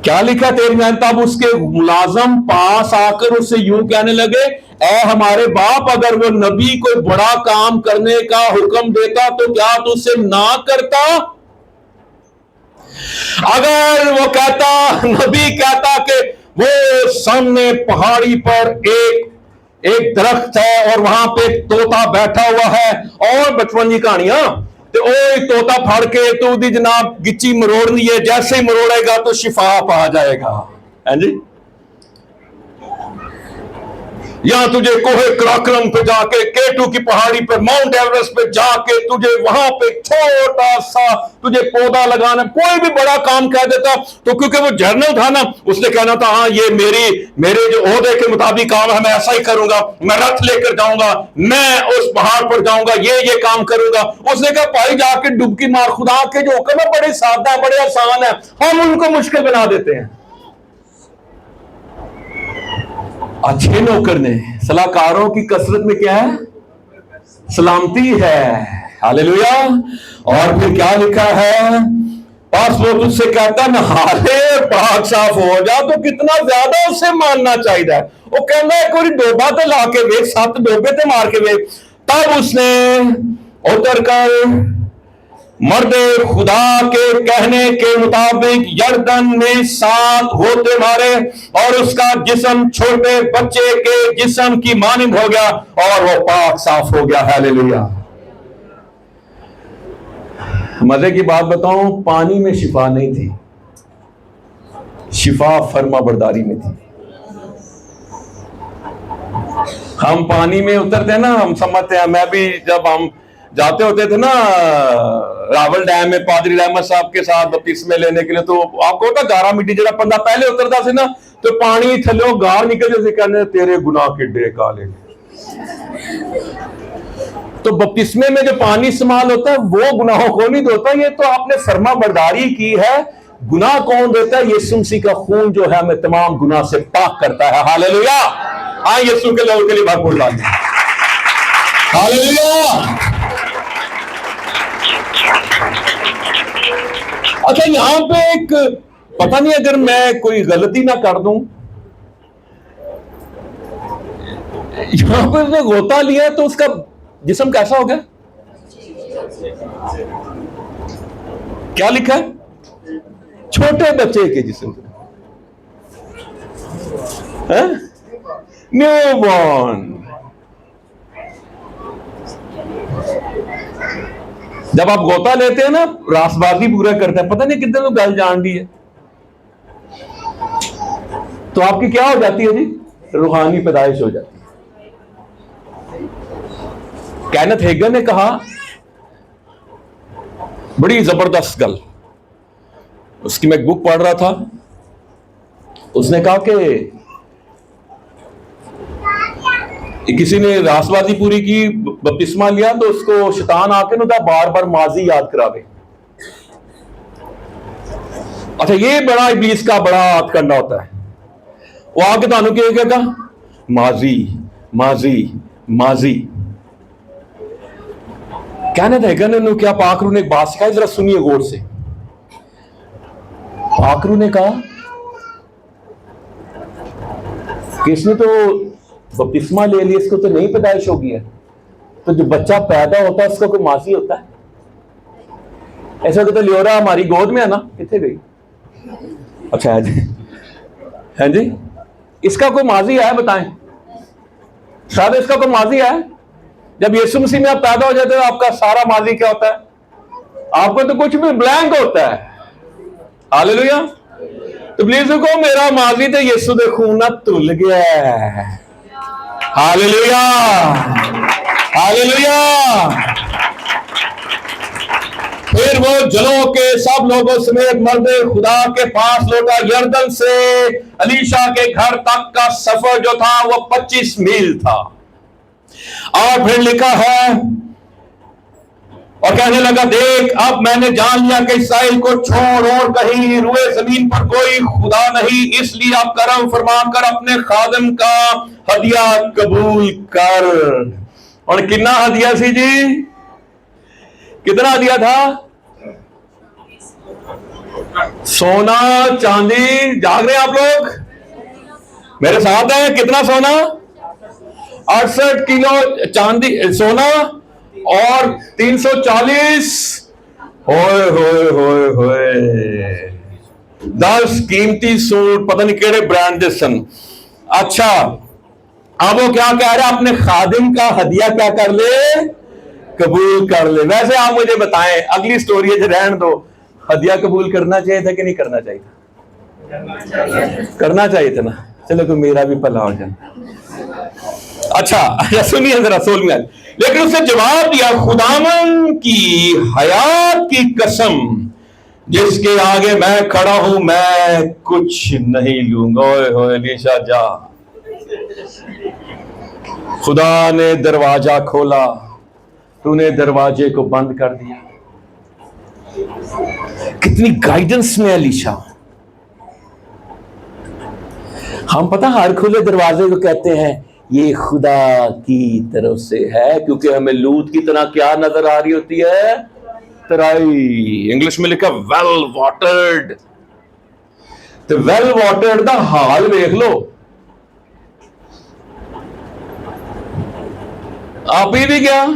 क्या लिखा? 13 तब उसके मुलाजम पास आकर उससे यूं कहने लगे, ऐ हमारे बाप, अगर वो नबी कोई बड़ा काम करने का हुक्म देता तो क्या तू उससे ना करता? अगर वो कहता, नबी कहता कि वो सामने पहाड़ी पर एक दरख्त है और वहां पे तोता बैठा हुआ है, और बचपन की कहानियां, तो तोता फड़ के तो दी जनाब गिच्ची मरोड़नी है, जैसे ही मरोड़ेगा तो शिफा पा जाएगा। है जी? या तुझे कोहे कराक्रम पे जाके, केटू की पहाड़ी पर, माउंट एवरेस्ट पे जाके तुझे वहां पे छोटा सा तुझे पौधा लगाना, कोई भी बड़ा काम कह देता तो क्योंकि वो जर्नल था ना, उसने कहना था हाँ ये मेरे जो ओहदे के मुताबिक काम है, मैं ऐसा ही करूंगा, मैं रथ लेकर जाऊंगा, मैं उस पहाड़ पर जाऊंगा, ये काम करूंगा। उसने कहा भाई जाके डुबकी मार, खुदा के जो हुक्म है बड़े सादा है, बड़े आसान है, हम उनको मुश्किल बना देते हैं। अच्छे नौकर ने, सलाहकारों की कसरत में क्या है? सलामती है। हालेलुया। और फिर क्या लिखा है? पासपोर्ट उससे कहता नहाले पाक साफ हो जा, तो कितना ज्यादा उससे मानना चाहिए। वो कहना है कोई डोबा तो ला के वे, 7 डोबे तो मार के वे। तब उसने उतर कर मर्दे खुदा के कहने के मुताबिक यरदन में 7 होते मारे, और उसका जिस्म छोटे बच्चे के जिस्म की मानिंद हो गया और वो पाक साफ हो गया। हालेलुया। मजे की बात बताऊं, पानी में शिफा नहीं थी, शिफा फर्मा बरदारी में थी। हम पानी में उतरते हैं ना, हम समझते हैं, मैं भी जब हम जाते होते थे ना रावल डैम में पादरी रहमत साहब के साथ बपतिस्मे लेने के लिए, तो आपको होता गारा मिट्टी जरा बंदा पहले उतरता से ना, तो पानी थलो गार निकल जैसे कहने तेरे गुनाह किड्डे काले। तो बपतिस्मे में जो पानी इस्तेमाल होता है वो गुनाहों को नहीं धोता, ये तो आपने फर्मा बरदारी की है। गुनाह कौन देता है? यीशु मसीह का खून जो है हमें तमाम गुनाह से पाक करता है। हालेलुया। हाँ, यीशु के लोगों के लिए भरपूर बात है। हालेलुया। अच्छा, यहां पे एक पता नहीं, अगर मैं कोई गलती ना कर दूं, यहां पे उसने गोता लिया तो उसका जिस्म कैसा हो गया? क्या लिखा है? छोटे बच्चे के जिस्म, न्यू बॉर्न। जब आप गोता लेते हैं ना, रासबाजी पूरा करते हैं, पता नहीं कितने लोग गल जान दी है, तो आपकी क्या हो जाती है जी? रूहानी पैदाइश हो जाती है। केनेथ हेगन ने कहा, बड़ी जबरदस्त गल, उसकी मैं एक बुक पढ़ रहा था, उसने कहा कि किसी ने रासबाजी पूरी की, बपतिस्मा लिया, तो उसको शैतान आके ना बार बार माजी याद करावे। अच्छा, ये बड़ा इब्लीस का बड़ा हथकंडा होता है। वो आके तानू क्या कहा, माजी माजी माजी। केनेथ हेगन ने क्या पाकरू ने एक बात सिखाई, जरा सुनिए गौर से। पाकरू ने कहा कि इसने तो बपतिस्मा ले लिया, इसको तो नई पैदाइश होगी है, तो जो बच्चा पैदा होता है उसका कोई माजी होता है? ऐसा कहते लियोरा हमारी गोद में है ना, कितने गई? अच्छा है जी, है जी, इसका कोई माजी है? बताएं, शायद इसका कोई माजी है? जब यीशु मसीह में आप पैदा हो जाते हो, आपका सारा माजी क्या होता है? आपको तो कुछ भी ब्लैंक होता है। हालेलुया। तो प्लीज को मेरा माजी तो यीशु दे खून ना धुल गया है। Hallelujah, hallelujah. फिर वो जलों के सब लोगों समेत मर्द खुदा के पास लौटा। यरदन से अलीशा के घर तक का सफर जो था वो 25 मील था। और फिर लिखा है, और कहने लगा, देख अब मैंने जान लिया कि इस्राएल को छोड़ और कहीं रुए जमीन पर कोई खुदा नहीं, इसलिए अब करम फरमा कर अपने खादम का हदिया कबूल कर। और कितना हदिया सी जी? कितना हदिया था? सोना चांदी। जाग रहे हैं आप लोग? मेरे साथ है। कितना सोना? 68 किलो चांदी सोना और 340 होए होए होए होए 10 कीमती सूट, पता नहीं केड़े ब्रांड दे सन। अच्छा, अब वो क्या कह रहा है? अपने खादिम का हदिया क्या कर ले? कबूल कर ले। वैसे आप मुझे बताएं, अगली स्टोरी है, रहने दो, हदिया कबूल करना चाहिए था कि नहीं करना चाहिए था? करना चाहिए था ना। चलो कोई मेरा भी भला हो जाए। अच्छा सुनिए जरा 16 में, लेकिन उसने जवाब दिया, खुदावन की हयात की कसम जिसके आगे मैं खड़ा हूं, मैं कुछ नहीं लूंगा। ओए होए अलीशा जा। खुदा ने दरवाजा खोला, तूने दरवाजे को बंद कर दिया। कितनी गाइडेंस में अलीशा। हम पता हर खुले दरवाजे को कहते हैं ये खुदा की तरफ से है, क्योंकि हमें लूत की तरह क्या नजर आ रही होती है? तराई। इंग्लिश में लिखा वेल वाटर्ड। तो वेल वाटर्ड का हाल देख लो। आप ही भी क्या,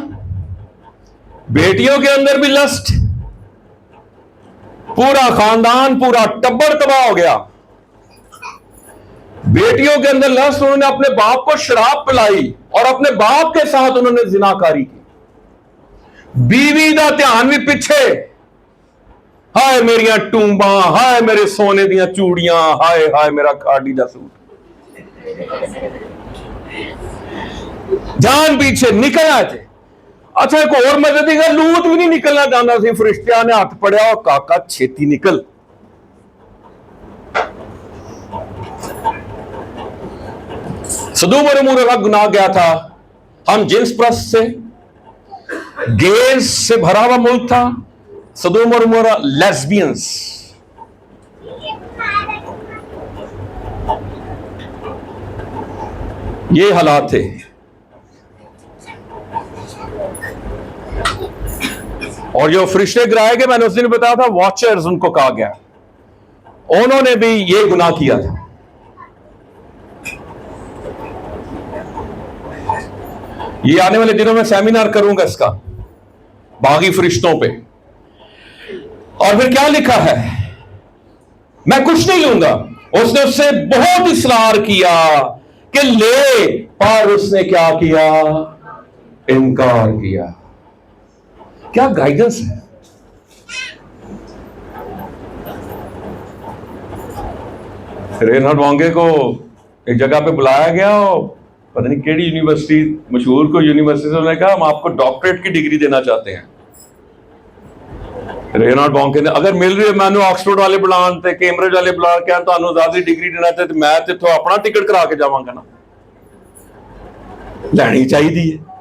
बेटियों के अंदर भी लस्ट, पूरा खानदान पूरा टब्बर तबाह हो गया। बेटियों के अंदर लस्ट, उन्होंने अपने बाप को शराब पिलाई और अपने बाप के साथ उन्होंने जिनाकारी की। बीवी का ध्यान भी पीछे, हाय मेरिया टूंबा, हाय मेरे सोने दियां चूड़ियां, हाय हाय मेरा खाड़ी दा सूट। जान पीछे निकल आए थे। अच्छा, एक और मजे की गल, लूत भी नहीं निकलना चाहता सी, फरिश्तियां ने हाथ पड़िया, काका छेती निकल। सदोम और अमोरा का गुनाह गया था। हम जिन्स प्रस्त से, गेज से भरा हुआ मुल्क था। सदोम और अमोरा लेस्बियंस। ये हालात थे। और जो फरिश्ते गिराए गए, मैंने उस दिन बताया था, वॉचर्स उनको कहा गया, उन्होंने भी ये गुनाह किया था। ये आने वाले दिनों में सेमिनार करूंगा इसका, बागी फरिश्तों पे। और फिर क्या लिखा है? मैं कुछ नहीं लूंगा। उसने उससे बहुत इसरार किया कि ले, पर उसने क्या किया? इनकार किया। क्या गाइडेंस है। रेनहार्ड वांगे को एक जगह पे बुलाया गया और पता नहीं केड़ी यूनिवर्सिटी, मशहूर को यूनिवर्सिटी से, उन्होंने कहा हम आपको डॉक्टरेट की डिग्री देना चाहते हैं। रेनहार्ड वांगे ने अगर मिल रही है, मैंने ऑक्सफोर्ड वाले बुलान ते कैम्ब्रिज वाले बुला के ਤੁਹਾਨੂੰ ज़्यादा डिग्री देना चाहते, मैं तो इत्थों अपना टिकट करा के जावांगा ना, लैनी चाहिए है।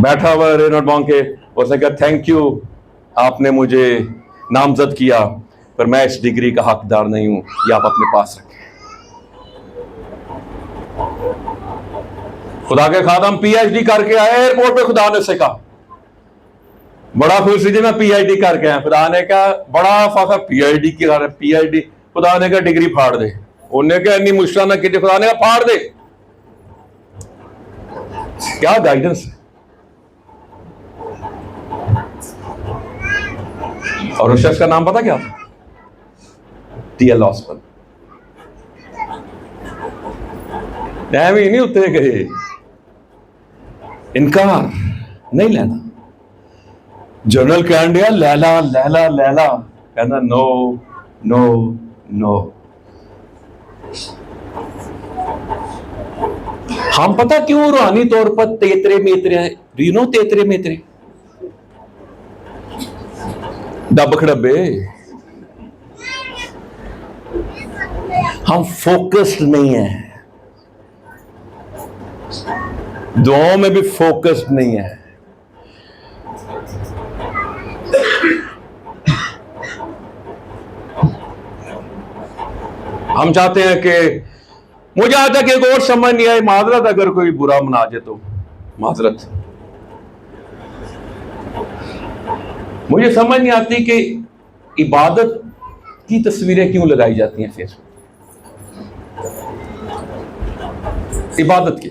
बैठा हुआ रेनहार्ड वांगे, उसने कहा थैंक यू, आपने मुझे नामजद किया, पर मैं इस डिग्री का हकदार नहीं हूं, ये आप अपने पास रखें। खुदा के खादम पीएचडी करके आए एयरपोर्ट पे, खुदा ने से कहा बड़ा खुश जी मैं पीएचडी करके आया। खुदा ने कहा बड़ा फखर, पीएचडी की पीएचडी, खुदा ने कहा डिग्री फाड़ दे। उन्हें कहा इतनी मुश्किल ना कीजिए, खुदा ने कहा फाड़ दे। क्या गाइडेंस है। और उस शख्स का नाम पता क्या था? टी.एल. ऑस्बर्न। भी नहीं उतरे गए, इनकार नहीं लेना। जनरल कहने लैला लैला लैला, कहना नो नो नो। हम पता क्यों रूहानी तौर पर तेतरे मेतरे हैं? डू यू नो तेतरे मेतरे? डब खड़बे। हम फोकस्ड नहीं है, दुआओं में भी फोकस्ड नहीं है। हम चाहते हैं कि मुझे आज तक एक और समझ नहीं आई, माजरत अगर कोई बुरा मना जाए तो माजरत, मुझे समझ नहीं आती कि इबादत की तस्वीरें क्यों लगाई जाती हैं फेसबुक, इबादत की।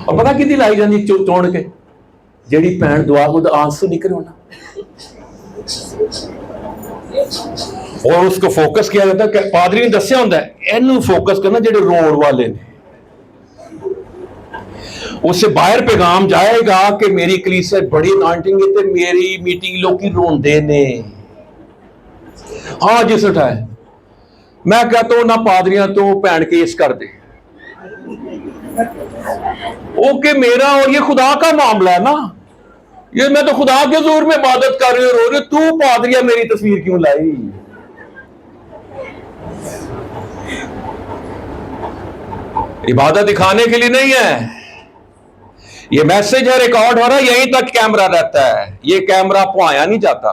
और पता कि लाई जाती चोड़ के, जेड़ी भैन दुआ को आंसू निकले होना, और उसको फोकस किया जाता है। पादरी ने दसिया होंगे इनू फोकस करना जेडे रोड वाले ने, उससे बाहर पैगाम जाएगा कि मेरी कलीसिया बड़ी अनॉइंटिंग है ते मेरी मीटिंग लोग रोंदे ने। हाँ जिस उठाए मैं कहता हूं ना पादरियां तो भैन केस कर दे, ओके मेरा और ये खुदा का मामला है ना, ये मैं तो खुदा के जोर में इबादत कर रही हूं, रो रही तू पादरिया मेरी तस्वीर क्यों लाई? इबादत दिखाने के लिए नहीं है, ये मैसेज है रिकॉर्ड हो रहा है, यहीं तक कैमरा रहता है, ये कैमरा पहुंचाया नहीं जाता,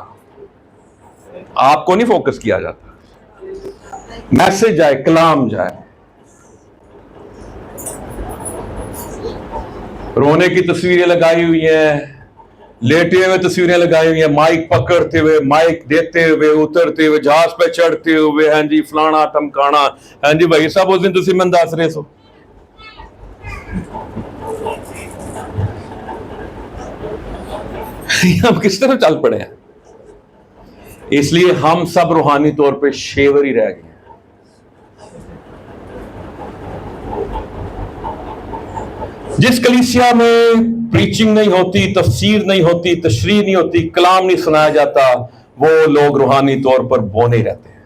आपको नहीं फोकस किया जाता, मैसेज जाए, कलाम जाए। रोने की तस्वीरें लगाई हुई हैं, लेटे हुए तस्वीरें लगाई हुई हैं, माइक पकड़ते हुए, माइक देते हुए, उतरते हुए, जहाज पे चढ़ते हुए, हाँ जी फलाना टमकाना, हाँ जी भाई साहब उस दिन तुम मैं दस रहे सो। हम किस तरह चल पड़े हैं, इसलिए हम सब रूहानी तौर पे शेवर ही रह गए। जिस कलीसिया में प्रीचिंग नहीं होती, तफसीर नहीं होती, तशरीह नहीं होती, कलाम नहीं सुनाया जाता, वो लोग रूहानी तौर पर बोने रहते हैं।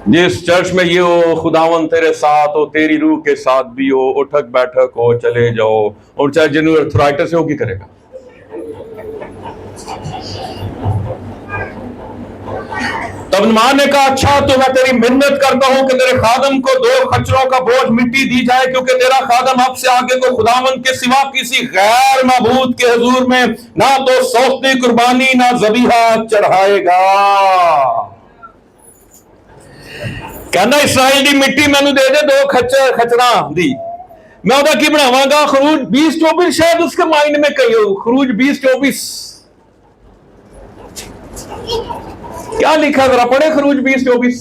जिस चर्च में ये हो खुदावन तेरे साथ हो, तेरी रूह के साथ भी हो, उठक बैठक हो, चले जाओ, और चाहे जिन्हें अर्थराइटिस हो, की करेगा? तब नुमान ने कहा अच्छा तो मैं तेरी मिन्नत करता हूं कि तेरे खादम को 2 खच्चरों का बोझ मिट्टी दी जाए, क्योंकि तेरा खादम अब से आगे को खुदावन के सिवा किसी गैर मबूद के हुजूर में ना तो सौंतनी कुर्बानी ना ज़बीहा चढ़ाएगा। कहना इसराइल दी मिट्टी मैनू दे दे 2 खच्चरा दी, मैं ओदा की बनावांगा। खरूज 20-24 शायद उसके माइंड में कही हो, खरूज 20-24 क्या लिखा, जरा पढ़े खरूज 20-24।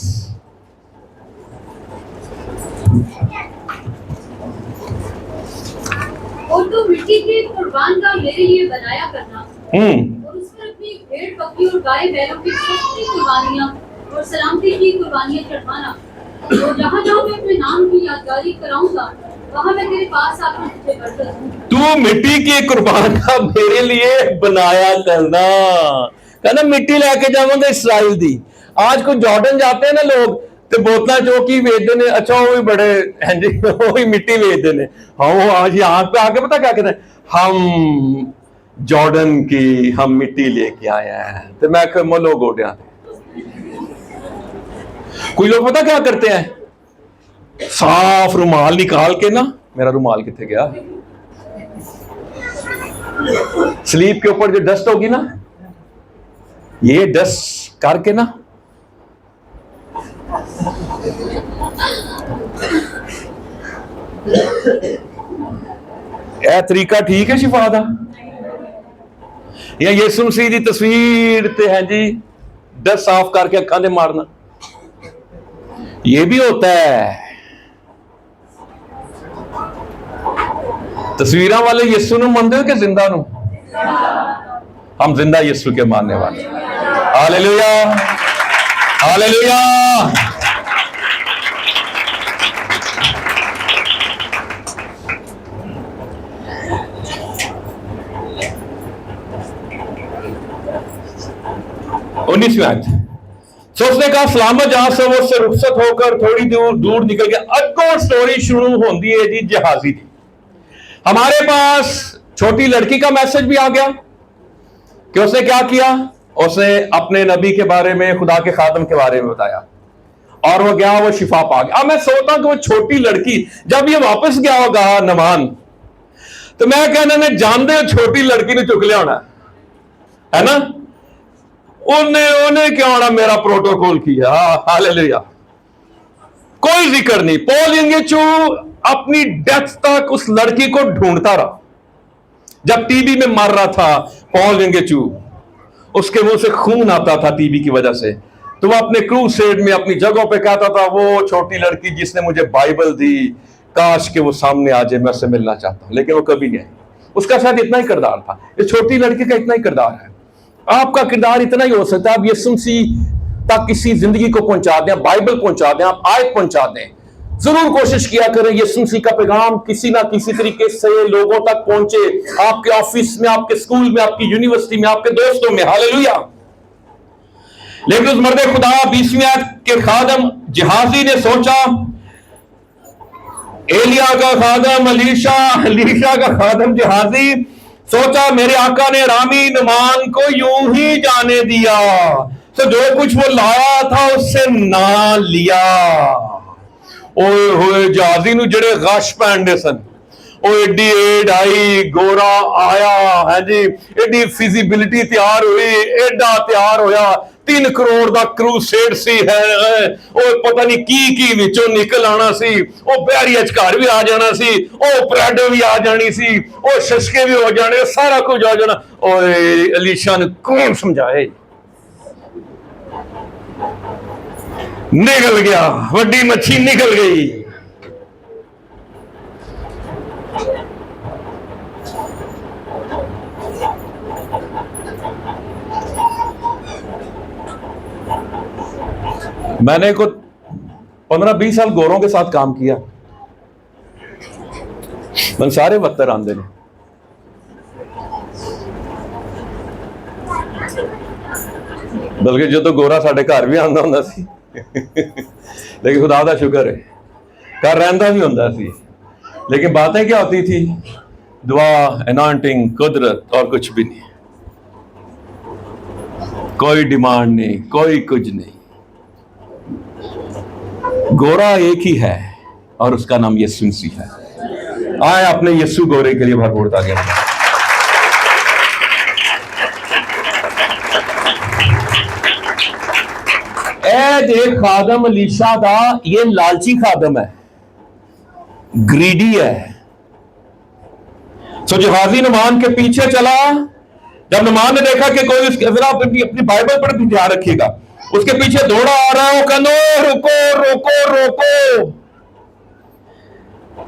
और तो मिट्टी के कुर्बान का मेरे लिए बनाया करना, और उस पर अपनी भेड़ बकरी और गाय बैलों की सस्ती कुर्बानियां और सलामती की कुर्बानियां चढ़वाना, जहाँ जहाँ मैं अपने नाम की यादगारी कराऊंगा, वहाँ मैं तेरे पास आकर तुझे बरकत दूंगा। तू मिट्टी की कुर्बान का मेरे लिए बनाया करना। कहना मिट्टी लेके जावांगा इसराइल दी। आज कुछ जॉर्डन जाते हैं ना लोग, तो बोतल जो की वेचते ने, अच्छा वो भी बड़े हैं जी, वो भी मिट्टी वेचते ने। हाँ वो आज यहाँ पे आके पता क्या कहते हैं, हम जॉर्डन की हम मिट्टी लेके आए हैं। तो मैं मोलो गोटिया, कोई लोग पता क्या करते हैं, साफ रुमाल निकाल के ना, मेरा रुमाल कितने गया, स्लीप के ऊपर जो डस्ट होगी ना, ये डस्ट करके ना यह तरीका ठीक है शिफा दा? या यीशु मसीह की तस्वीर ते है जी डस्ट साफ करके अखां दे मारना, ये भी होता है। तस्वीरों वाले यीशु नु मानते हो कि जिंदा नु? हम जिंदा यीशु के मानने वाले। Hallelujah, hallelujah. उन्नीसवीं आयत, तो उसने कहा सलामत जहां से वो उससे रुखसत होकर थोड़ी दूर दूर निकल गया। अगो स्टोरी शुरू होती है जी जहाजी की। हमारे पास छोटी लड़की का मैसेज भी आ गया कि उसने क्या किया, उसने अपने नबी के बारे में, खुदा के खादम के बारे में बताया और वो गया, वो शिफा पा गया। अब मैं सोचता हूं कि वो छोटी लड़की जब ये वापस गया होगा नमान, तो मैं कहना ने जानते हो छोटी लड़की ने चुक लिया होना है ना, उन्हें क्या होना मेरा प्रोटोकॉल किया। हालेलुया, कोई जिक्र नहीं। पॉल यंगेचू अपनी डेथ तक उस लड़की को ढूंढता रहा। जब टीबी में मर रहा था पॉल यंगेचू, उसके मुंह से खून आता था टीबी की वजह से, तो वो अपने क्रूसेड में अपनी जगहों पे कहता था, वो छोटी लड़की जिसने मुझे बाइबल दी, काश के वो सामने आ जाए, मैं उससे मिलना चाहता हूं। लेकिन वो कभी नहीं आई। उसका शायद इतना ही किरदार था, इस छोटी लड़की का इतना ही किरदार है। आपका किरदार इतना ही हो सकता है, आप यीशु मसीह तक किसी जिंदगी को पहुंचा दें, बाइबल पहुंचा दें, आप आयत पहुंचा दें। जरूर कोशिश किया करें यीशु मसीह का पैगाम किसी ना किसी तरीके से लोगों तक पहुंचे, आपके ऑफिस में, आपके स्कूल में, आपकी यूनिवर्सिटी में, आपके दोस्तों में। हालेलुया। लेकिन उस मर्द खुदा 20वीं आयत के खादम जहाजी ने सोचा, एलिया का खादम अलीशा का खादम जहाजी सोचा, मेरे आका ने रामी नमान को यूं ही जाने दिया, तो जो कुछ वो लाया था उससे ना लिया। ओए होए जहाजी नु जेड़े गश पहनते सन, ओ एडी एड आई, गोरा आया है जी, एडी फिजिबिलिटी तैयार हुई, एडा तैयार होया, 3 करोड़ का क्रूसेड सी है, ओ पता नहीं की विचों निकल आना सी, ओ बैरियज घर भी आ जाना सी, ओ ब्रेड भी आ जानी सी, ओ शशके भी हो जाने, सारा कुछ आ जाना। ओए अलीशा ने कौन समझाए, निकल गया, वड्डी मच्छी निकल गई। मैंने कुछ 15-20 साल गोरों के साथ काम किया, मैं सारे वक्तर आंदे ने, बल्कि जो तो गोरा साढ़े घर भी आंदा हुंदा सी, लेकिन खुदा दा शुक्र है घर रहंदा भी हुंदा सी। लेकिन बातें क्या होती थी, दुआ, एनॉइंटिंग, कुदरत और कुछ भी नहीं, कोई डिमांड नहीं, कोई कुछ नहीं। गोरा एक ही है और उसका नाम यीशु मसीह है। आए अपने यीशु गोरे के लिए भरपूर तारीफ। देख खादम अलीशा दा, ये लालची खादम है, ग्रीडी है। सो जहाजी नमान के पीछे चला। जब नमान ने देखा कि कोई जरा अपनी बाइबल पर भी ध्यान रखिएगा, उसके पीछे दौड़ा आ रहा है, वो कहना रुको रुको रुको।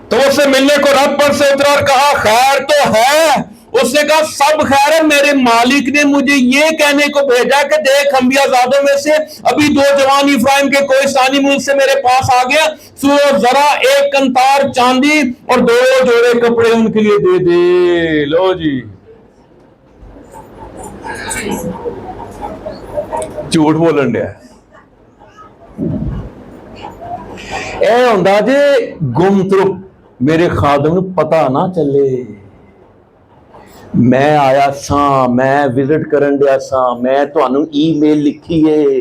तो उससे मिलने को रथ पर से उतरा और कहा, खैर तो है, उसने कहा सब खैर है, मेरे मालिक ने मुझे ये कहने को भेजा कि देख अंबियाजादों में से अभी 2 जवान इफ्राइम के कोहिस्तानी मुल्क से मेरे पास आ गया, सो जरा 1 कंतार चांदी और 2 जोड़े कपड़े उनके लिए दे दे। लो जी, झूठ बोलन दिया। ए हुंदा जे गुमतरुक, मेरे खादम नूं पता ना चले मैं आया सा, मैं विजिट करन दिया सा, मैं तुहानू ईमेल लिखी है,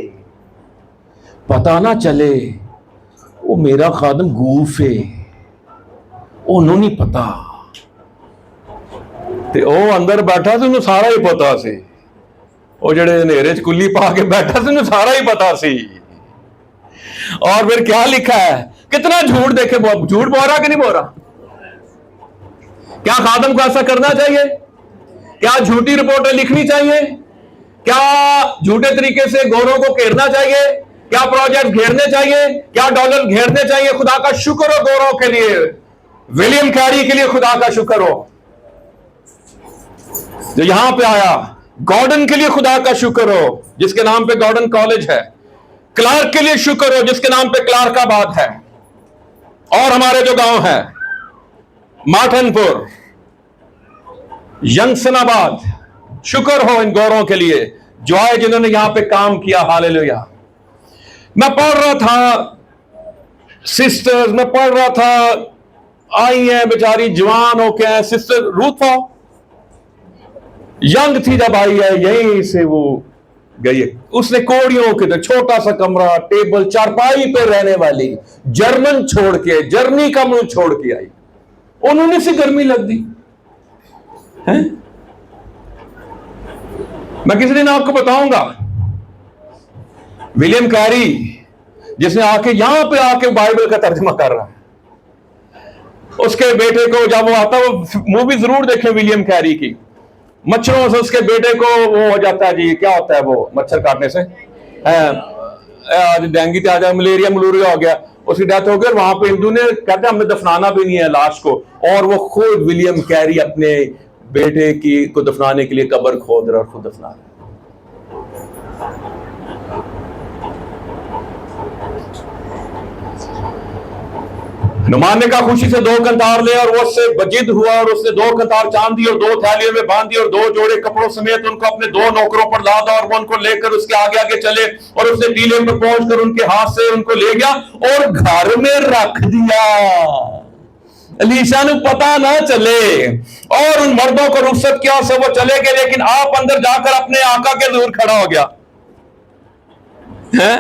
पता ना चले वो मेरा खादम गूफ है, ओनू नहीं पता। ते ओ अंदर बैठा सी, उन्हें सारा ही पता सी। वो जेड़े नेरे च कुल्ली पा के बैठा सी, उन्हें सारा ही पता सी। और फिर क्या लिखा है, कितना झूठ देखे, झूठ बोल रहा कि नहीं बोल रहा? क्या खादम को ऐसा करना चाहिए? क्या झूठी रिपोर्टें लिखनी चाहिए? क्या झूठे तरीके से गोरों को घेरना चाहिए? क्या प्रोजेक्ट घेरने चाहिए? क्या डॉलर घेरने चाहिए? खुदा का शुक्र हो गोरों के लिए, विलियम कैरी के लिए खुदा का शुक्र हो जो यहां पे आया। गॉर्डन के लिए खुदा का शुक्र हो जिसके नाम पे गॉर्डन कॉलेज है। क्लार्क के लिए शुक्र हो जिसके नाम पे क्लार्काबाद है। और हमारे जो गांव है माठनपुर, यंगसनाबाद, शुक्र हो इन गौरों के लिए जो आए जिन्होंने यहां पे काम किया। हालेलुया। मैं पढ़ रहा था सिस्टर्स, मैं पढ़ रहा था, आई हैं बेचारी जवान हो के, सिस्टर रूथ हो यंग थी जब आई है, यहीं से वो गई है। उसने कोड़ियों के छोटा सा कमरा, टेबल, चारपाई पे रहने वाली, जर्मन छोड़ के, जर्मनी का मुल्क छोड़ के आई। उन्होंने से गर्मी लग दी है। मैं किसी दिन आपको बताऊंगा विलियम कैरी जिसने आके यहां पे आके बाइबल का तर्जुमा कर रहा है। उसके बेटे को जब वो आता, वो मूवी जरूर देखें विलियम कैरी की। मच्छरों से उसके बेटे को वो हो जाता है जी, क्या होता है वो मच्छर काटने से, डेंगू आ जाए, मलेरिया हो गया, उसकी डेथ हो गई। और वहां पे हिंदू ने कहते हैं हमने दफनाना भी नहीं है लाश को, और वो खुद विलियम कैरी अपने बेटे की को दफनाने के लिए कब्र खोद रहा और खुद दफना रहा। नुमान ने कहा खुशी से 2 कंतार ले, और वो उससे बजिद हुआ और उसने 2 कंतार चांदी और 2 थैलियों में बांधी और 2 जोड़े कपड़ों समेत उनको अपने 2 नौकरों पर लादा, और वो उनको लेकर उसके आगे आगे चले, और उसने टीले पर पहुंचकर उनके हाथ से उनको ले गया और घर में रख दिया। एलीशा ने पता ना चले, और उन मर्दों को रुखसत किया से वो चले गए, लेकिन आप अंदर जाकर अपने आका के दूर खड़ा हो गया है?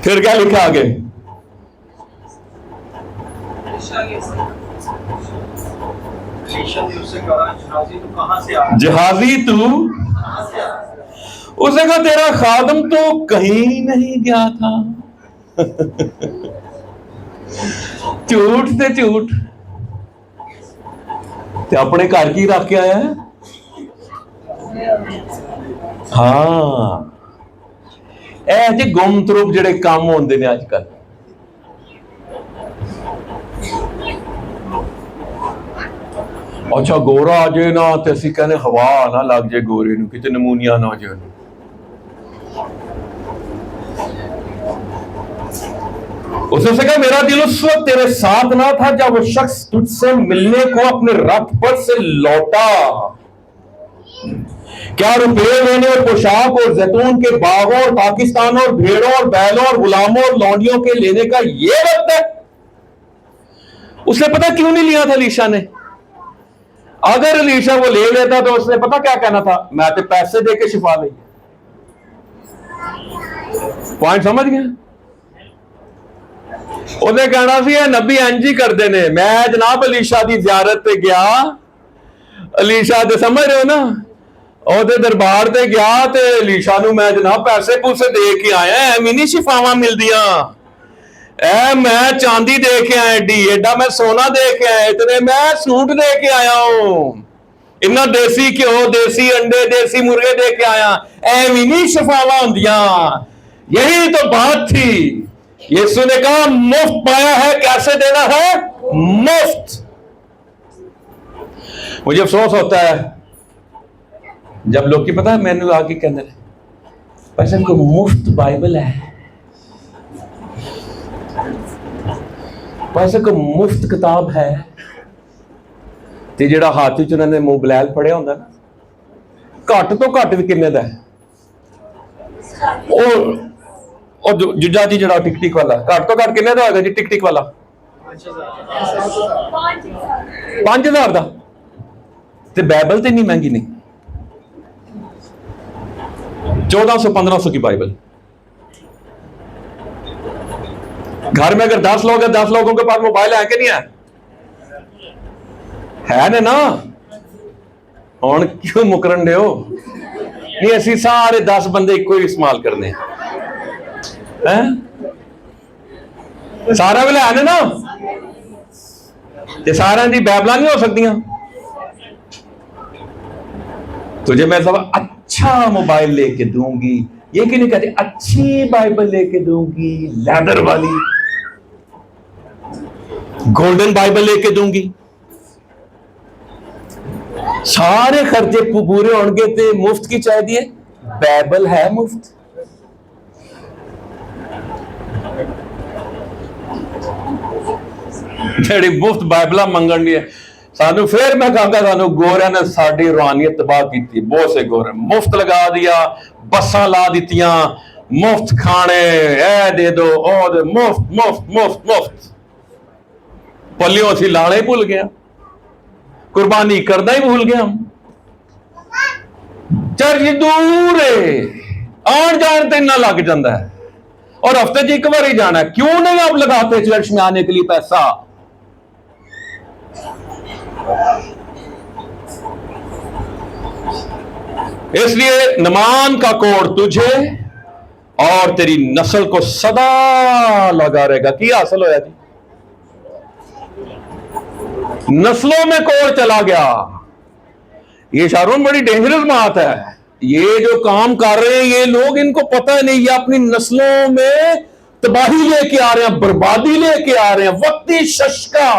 फिर क्या लिखा आगे? जहाजी तू, उसने कहा तेरा खादम तो कहीं नहीं गया था। झूठ से झूठ ते अपने घर की रख के आया है। हाँ, ऐसे गुमतरूप जेडे काम होंदे ने आजकल। अच्छा गोरा आ जाए ना तो असी कहने हवा ना लग जाए गोरे नूं, किते नमूनिया ना हो जाए। उसने कहा मेरा दिल उस वक्त तेरे साथ ना था जब वो शख्स तुझसे मिलने को अपने रथ पर से लौटा। क्या रुपये लेने और पोशाक और जैतून के बागों और पाकिस्तान और भेड़ों और बैलों और गुलामों और लौंडियों के लेने का ये वक्त है? उसने पता क्यों नहीं लिया था एलीशा ने? अगर एलीशा वो ले लेता तो उसने पता क्या कहना था, मैं तो पैसे दे के शिफा ली। पॉइंट समझ गए? उन्हें कहना सी नबी इंज ही करते ने। मैं जनाब एलीशा की जियारत पे गया, एलीशा तो समझ रहे हो ना, ਉਹਦੇ दरबार ਤੇ गया ਤੇ एलीशा ਨੂੰ मैं जनाब पैसे पूसे दे के आया, ਐਵੇਂ नहीं शिफावां मिलदियां, ऐ मैं चांदी दे के आया, एडा मैं सोना दे के आया, इतने मैं सूट दे के आया हूं, इन्ना देसी घ्यो, देसी अंडे, देसी मुर्गे दे के आया, ऐਵੇਂ नहीं शिफावां होंदियां। यही तो बात थी। यीशु ने कहा मुफ्त पाया है कैसे देना है? मुफ्त। मुझे अफसोस होता है जब लोग की पता है मैंने आके कहने पैसे को मुफ्त बाइबल है, पैसे को मुफ्त किताब है, ते जिहड़ा हाथ च उन्होंने मोबाइल फड़िया होंदा ना घट तो घट भी किन्ने दा है और जुजा जी जरा टिक टिक वाला घट तो घट किन्ने दा होगा जी टिक टिक वाला 5000 दा ते बाइबल तो इतनी महंगी नहीं 1400-1500 की बाइबल। घर में अगर 10 लोग हैं 10 लोगों के पास मोबाइल है कि नहीं है ना हुण क्यों मुकरन दे हो नहीं असी सारे 10 बंदे इको ही इस्तेमाल करने हैं सारा वेले है ना ते सारा दी बाइबलां नहीं हो सकदियां। तुझे मैं सब अच्छा मोबाइल लेके दूंगी ये कि नहीं कहते अच्छी बाइबल लेके दूंगी लेदर वाली गोल्डन बाइबल लेके दूंगी सारे खर्चे पूरे होंगे ते मुफ्त की चाहिए बाइबल है मुफ्त। जेड़ी मुफ्त बाइबल मंगन दी है सानू फिर मैं कहूंगा सानू गोरिया ने साड़ी रूहानियत तबाह की बहुत से गोरे मुफ्त लगा दिया बसा ला दितियां मुफ्त खाने ए दे दो ओ दे मुफ्त मुफ्त मुफ्त मुफ्त पलियों असी लाने ही भूल गया कुर्बानी करना ही भूल गया हम चर्च दूर है आन जान तो इतना लग जाता है और हफ्ते च एक बार ही जाना है क्यों नहीं आप लगाते चर्च में आने के लिए पैसा। इसलिए नमान का कोड तुझे और तेरी नस्ल को सदा लगा रहेगा। क्या हासिल होया जी नस्लों में कोड चला गया। ये शारून बड़ी डेंजरस बात है। ये जो काम कर रहे हैं ये लोग इनको पता नहीं ये अपनी नस्लों में तबाही लेके आ रहे हैं बर्बादी लेके आ रहे हैं वक्ती शशका।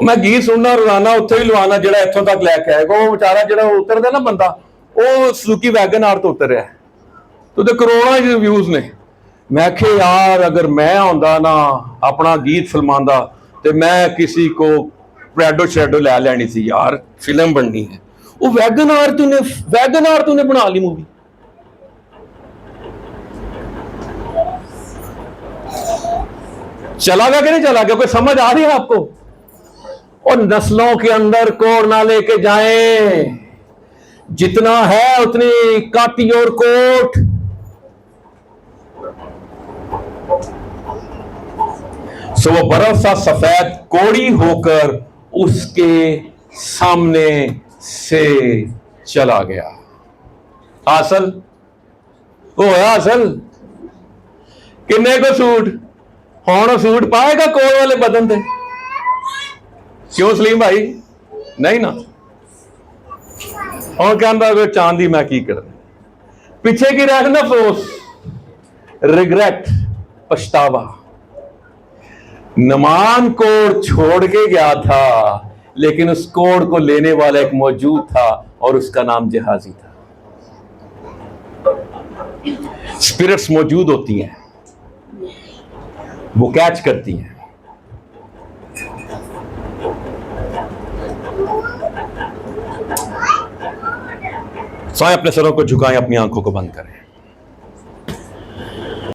मैं गीत सुनना रोजाना उत्थे ही लवाना जो इतों तक लैके आएगा वो बेचारा जो उतरता ना बंदा वो सुजुकी वैगन आर तो उतर रहा है तो करोड़ों रिव्यूज ने। मैं आखे यार अगर मैं आंदा ना अपना गीत फिल्मांदा तो मैं किसी को प्रेडो शेडो लै लैनी सी यार फिल्म बननी है। वो वैगन आर तूने बना ली मूवी। चला गया कि नहीं चला गया कोई समझ आ रही है आपको। और नस्लों के अंदर कोड ना लेके जाएं जितना है उतनी कट योर कोट। सो वो बर्फ सा सफेद कोड़ी होकर उसके सामने से चला गया। हासिल वो है हासिल किन्ने को सूट हुण सूट पाएगा कोल वाले बदन थे क्यों सलीम भाई नहीं ना और कहता चांदी मैं की कर पीछे की रखना अफसोस रिग्रेट पछतावा। नमान कोड छोड़ के गया था लेकिन उस कोड को लेने वाला एक मौजूद था और उसका नाम जहाजी था। स्पिरिट्स मौजूद होती हैं वो कैच करती हैं। साए अपने सरों को झुकाएं अपनी आंखों को बंद करें।